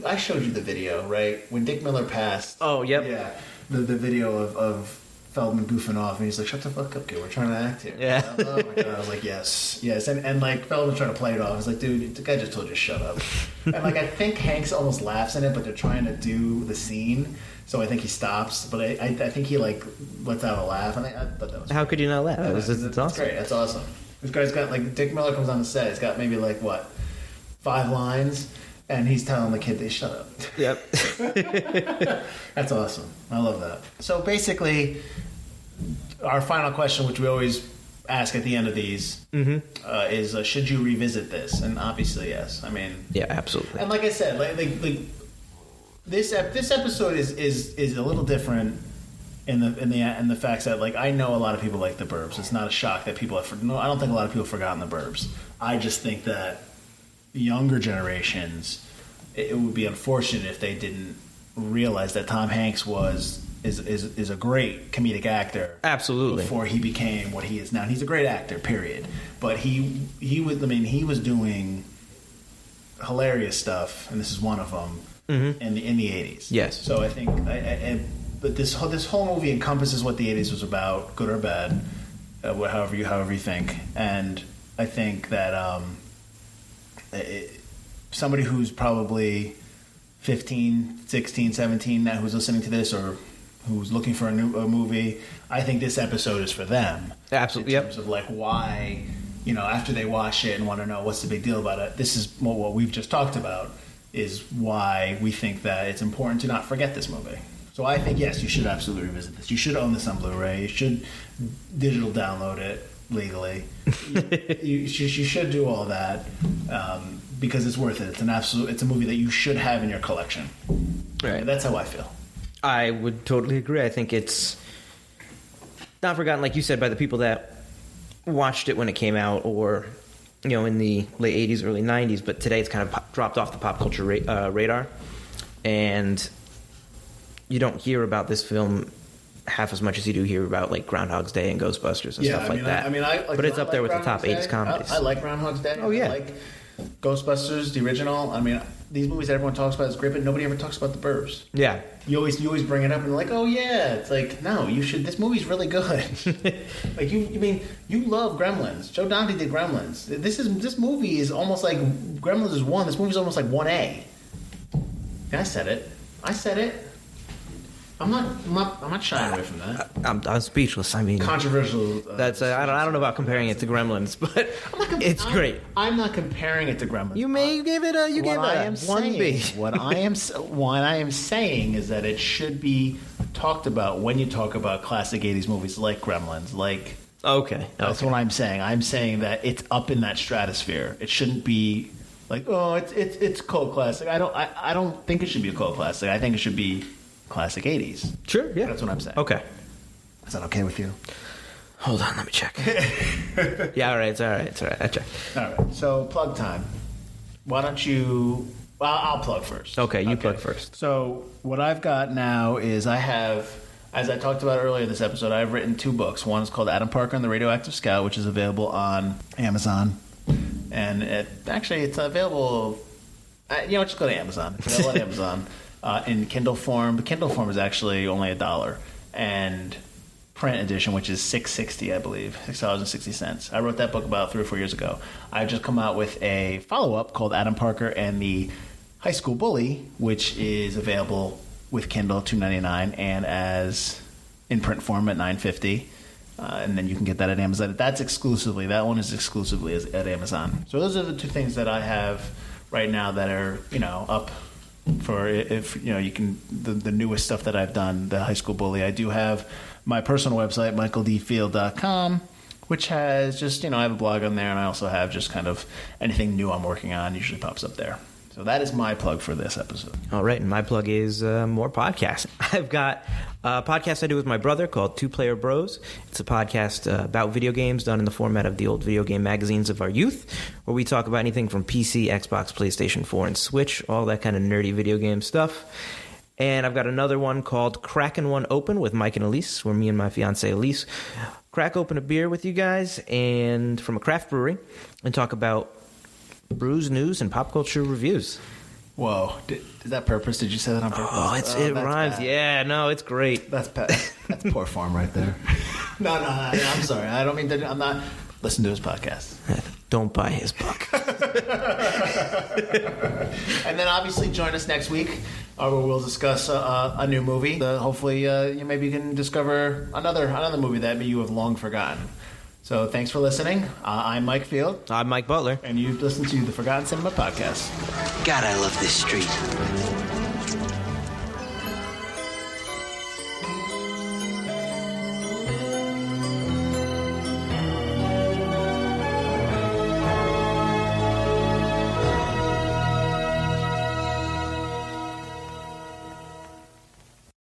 I showed you the video, right? When Dick Miller passed. Oh, yep. Yeah, the video of Feldman goofing off, and he's like, "Shut the fuck up, kid. We're trying to act here." Yeah. Oh my god! I was like, "Yes, and like Feldman trying to play it off. I was like, "Dude, the guy just told you to shut up." And like I think Hanks almost laughs in it, but they're trying to do the scene, so I think he stops. But I think he like lets out a laugh, and I thought that was. How could you not laugh? It's That's awesome. great. That's awesome. This guy's got like Dick Miller comes on the set. He's got maybe like what 5 lines, and he's telling the kid to shut up. Yep. That's awesome. I love that. So basically, our final question, which we always ask at the end of these, is should you revisit this? And obviously, yes. I mean, Yeah, absolutely. and like I said, like this episode is a little different in the facts that like I know a lot of people like the Burbs. It's not a shock that people have. No, I don't think a lot of people have forgotten the Burbs. I just think that younger generations, it would be unfortunate if they didn't realize that Tom Hanks is a great comedic actor. Absolutely. Before he became what he is now. And he's a great actor, period. But he was doing hilarious stuff, and this is one of them in the 80s. Yes. So I think but this whole movie encompasses what the 80s was about, good or bad, however you think. And I think that somebody who's probably 15, 16, 17 now who's listening to this or who's looking for a movie, I think this episode is for them. Absolutely. In terms of like why, after they watch it and want to know what's the big deal about it, this is what we've just talked about, is why we think that it's important to not forget this movie. So I think, yes, you should absolutely revisit this. You should own this on Blu-ray. You should digital download it legally. you should do all that because it's worth it. It's a movie that you should have in your collection. Right. And that's how I feel. I would totally agree. I think it's not forgotten, like you said, by the people that watched it when it came out or, in the late 80s, early 90s. But today it's kind of dropped off the pop culture radar. And you don't hear about this film half as much as you do hear about, like, Groundhog's Day and Ghostbusters and stuff like that. But it's up there with the top 80s comedies. I like Groundhog's Day. Oh, yeah. I like Ghostbusters, the original. I mean, these movies that everyone talks about is great, but nobody ever talks about the Burbs. Yeah. You always bring it up and they're like, oh yeah. It's like, no, you should. This movie's really good. Like you love Gremlins. Joe Dante did Gremlins. This movie is almost like Gremlins is 1. This movie's almost like 1A. And I said it. I'm not shying away from that. I'm speechless. I mean, Controversial. That's I don't know about comparing it to Gremlins, but it's great. I'm not comparing it to Gremlins. You may give it a 1B. What I am saying is that it should be talked about when you talk about classic 80s movies like Gremlins, like. Okay. That's what I'm saying. I'm saying that it's up in that stratosphere. It shouldn't be like, oh, it's cult classic. I don't think it should be a cult classic. I think it should be classic 80s. Sure, yeah. That's what I'm saying. Okay. Is that okay with you? Hold on, let me check. Yeah, all right, it's all right. I checked. All right, so plug time. Why don't you... Well, I'll plug first. Okay, you plug first. So what I've got now is I have, as I talked about earlier this episode, I've written 2 books. One is called Adam Parker and the Radioactive Scout, which is available on Amazon. And it's available... just go to Amazon. It's available on Amazon in Kindle form. The Kindle form is actually only $1. And... print edition, which is $6.60, I believe, $6.60. I wrote that book about 3 or 4 years ago. I've just come out with a follow-up called Adam Parker and the High School Bully, which is available with Kindle $2.99 and as in print form at $9.50. And then you can get that at Amazon. That one is exclusively at Amazon. So those are the 2 things that I have right now that are up for if you can the newest stuff that I've done. The High School Bully. I do have my personal website, michaeldfield.com, which has just, I have a blog on there, and I also have just kind of anything new I'm working on usually pops up there. So that is my plug for this episode. All right, and my plug is more podcasts. I've got a podcast I do with my brother called Two Player Bros. It's a podcast about video games done in the format of the old video game magazines of our youth, where we talk about anything from PC, Xbox, PlayStation 4, and Switch, all that kind of nerdy video game stuff. And I've got another one called Crackin' One Open with Mike and Elise, where me and my fiance Elise crack open a beer with you guys and from a craft brewery and talk about brews, news, and pop culture reviews. Whoa. Is that purpose? Did you say that on purpose? Oh, it rhymes. Bad. Yeah, no, it's great. That's poor form right there. No, I'm sorry. I don't mean to. I'm not. Listen to his podcast. Don't buy his book. And then obviously join us next week where we'll discuss a new movie. Hopefully maybe you can discover another movie that you have long forgotten. So thanks for listening. I'm Mike Field. I'm Mike Butler. And you've listened to the Forgotten Cinema Podcast. God, I love this street.